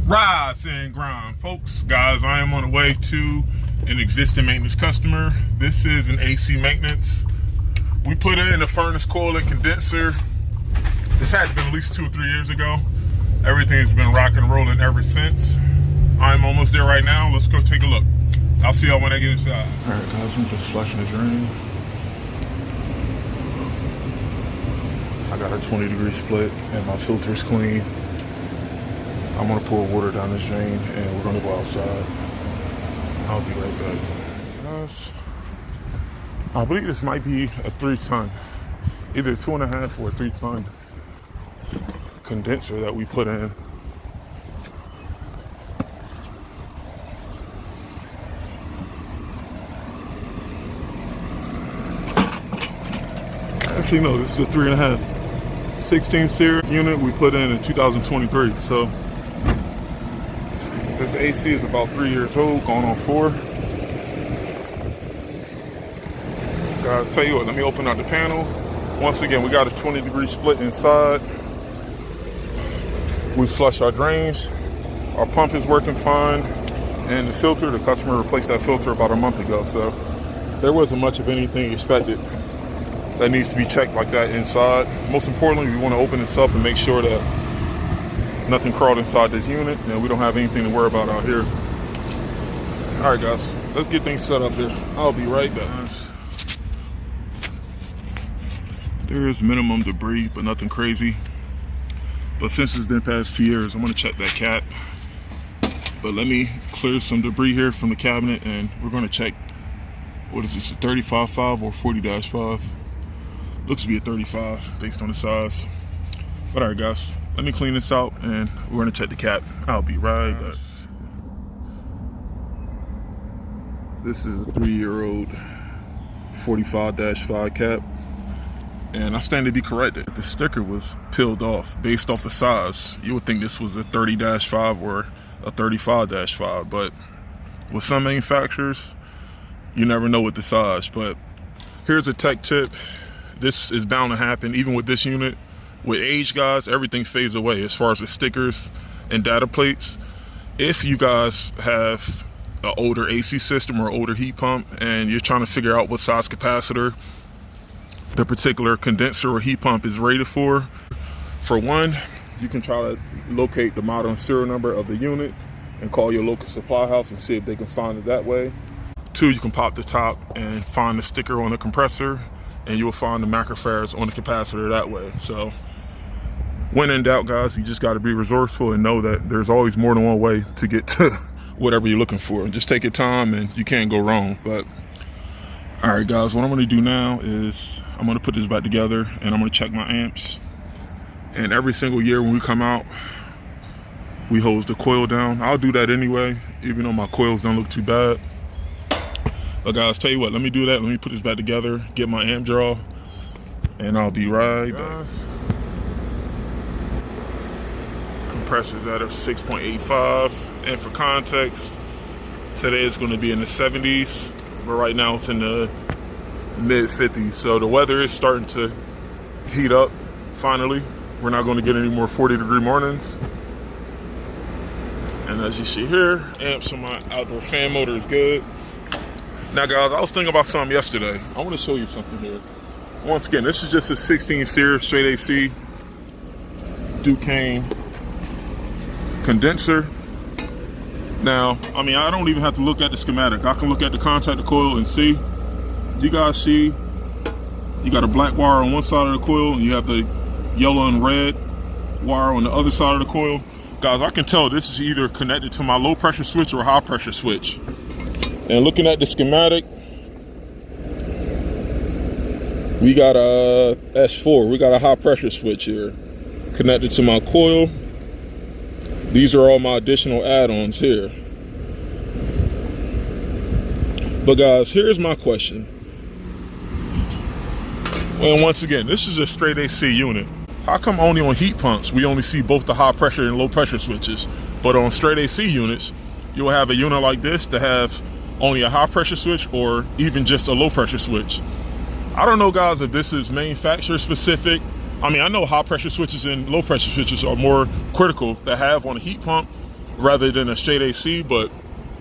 Rise and grind, folks. Guys, I am on the way to an existing maintenance customer. This is an AC maintenance. We put in a furnace coil and condenser. This had to be at least 2 or 3 years ago. Everything's been rocking and rolling ever since. I'm almost there right now. Let's go take a look. I'll see y'all when I get inside. All right, guys, I'm just flushing the drain. I got a 20-degree split and my filter's clean. I'm gonna pour water down this drain and we're gonna go outside. I'll be right back. Guys, I believe this might be a 3-ton, either 2.5 or a 3-ton condenser that we put in. Actually, no, this is a 3.5. 16 series unit we put in 2023. So this AC is about 3 years old, going on 4. Guys, tell you what, let me open up the panel. Once again, we got a 20-degree split inside. We flushed our drains. Our pump is working fine. And the filter, the customer replaced that filter about a month ago. So there wasn't much of anything expected that needs to be checked like that inside. Most importantly, we want to open this up and make sure that nothing crawled inside this unit and we don't have anything to worry about out here. All right, guys, let's get things set up here. I'll be right back. There is minimum debris, but nothing crazy. But since it's been past 2 years, I'm gonna check that cap. But let me clear some debris here from the cabinet and we're gonna check, what is this, a 35.5 or 40-5? Looks to be a 35 based on the size. But all right, guys, let me clean this out and we're gonna check the cap. I'll be right back. This is a 3-year-old 45-5 cap. And I stand to be corrected. The sticker was peeled off based off the size. You would think this was a 30-5 or a 35-5, but with some manufacturers, you never know with the size. But here's a tech tip. This is bound to happen even with this unit. With age, guys, everything fades away as far as the stickers and data plates. If you guys have an older AC system or older heat pump and you're trying to figure out what size capacitor the particular condenser or heat pump is rated for one, you can try to locate the model and serial number of the unit and call your local supply house and see if they can find it that way. 2, you can pop the top and find the sticker on the compressor and you'll find the microfarads on the capacitor that way. So when in doubt, guys, you just got to be resourceful and know that there's always more than one way to get to whatever you're looking for. Just take your time and you can't go wrong. But all right, guys, what I'm going to do now is I'm going to put this back together and I'm going to check my amps. And every single year when we come out, we hose the coil down. I'll do that anyway, even though my coils don't look too bad. But guys, tell you what, let me do that. Let me put this back together, get my amp draw, and I'll be right back. Compressor's at a 6.85. And for context, today it's going to be in the 70s. But right now it's in the mid 50s. So the weather is starting to heat up finally. We're not going to get any more 40-degree mornings. And as you see here, amps on my outdoor fan motor is good. Now guys, I was thinking about something yesterday. I want to show you something here. Once again, this is just a 16 series straight AC Ducane condenser. Now, I mean, I don't even have to look at the schematic. I can look at the contactor coil and see. You guys see, you got a black wire on one side of the coil and you have the yellow and red wire on the other side of the coil. Guys, I can tell this is either connected to my low pressure switch or high pressure switch. And looking at the schematic, we got a S4. We got a high pressure switch here connected to my coil. These are all my additional add-ons here. But guys, here's my question. Well, once again, this is a straight AC unit. How come only on heat pumps we only see both the high pressure and low pressure switches, but on straight AC units, you'll have a unit like this to have only a high pressure switch or even just a low pressure switch? I don't know, guys, if this is manufacturer specific. I mean, I know high pressure switches and low pressure switches are more critical to have on a heat pump, rather than a straight AC. But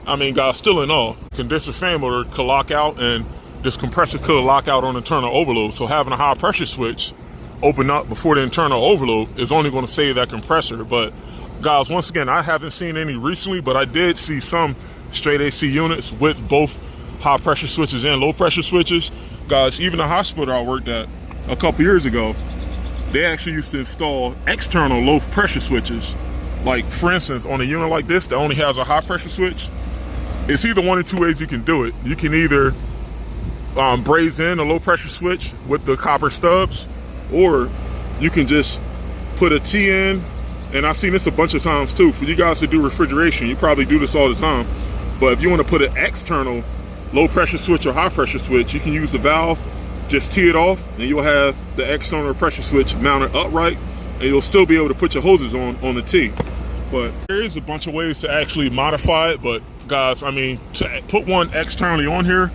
I mean, guys, still in all, condenser fan motor could lock out, and this compressor could lock out on internal overload. So having a high pressure switch open up before the internal overload is only going to save that compressor. But guys, once again, I haven't seen any recently, but I did see some straight AC units with both high pressure switches and low pressure switches. Guys, even the hospital I worked at a couple years ago, they actually used to install external low pressure switches. Like, for instance, on a unit like this that only has a high pressure switch, it's either one or two ways you can do it. You can either braze in a low pressure switch with the copper stubs, or you can just put a T in. And I've seen this a bunch of times too. For you guys to do refrigeration, you probably do this all the time. But if you want to put an external low pressure switch or high pressure switch, you can use the valve, just tee it off, and you'll have the external pressure switch mounted upright, and you'll still be able to put your hoses on the T. But there is a bunch of ways to actually modify it. But guys, I mean, to put one externally on here,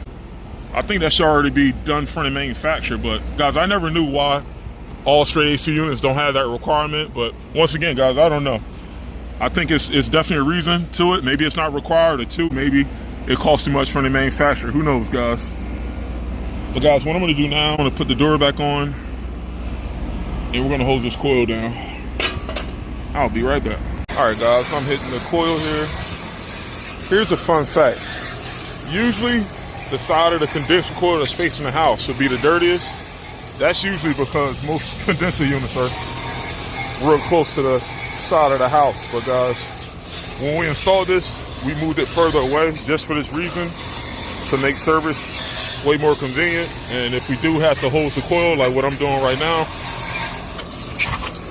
I think that should already be done from the manufacturer. But guys, I never knew why all straight AC units don't have that requirement. But once again, guys, I don't know. I think it's definitely a reason to it. Maybe it's not required, or two, maybe it costs too much from the manufacturer. Who knows, guys? But guys, what I'm gonna do now, I'm gonna put the door back on, and we're gonna hose this coil down. I'll be right back. All right, guys, I'm hitting the coil here. Here's a fun fact. Usually, the side of the condenser coil that's facing the house should be the dirtiest. That's usually because most condenser units are real close to the side of the house. But guys, when we installed this, we moved it further away just for this reason, to make service way more convenient. And if we do have to hose the coil like what I'm doing right now,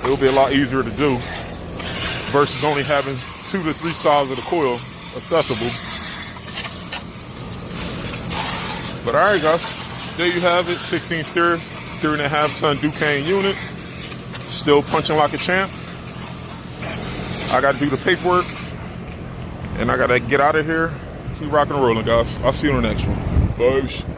it'll be a lot easier to do versus only having 2 to 3 sides of the coil accessible. But all right, guys, there you have it. 16 series, 3.5 ton Ducane unit, still punching like a champ. I got to do the paperwork, and I got to get out of here. Keep rocking and rolling, guys. I'll see you on the next one. Bye.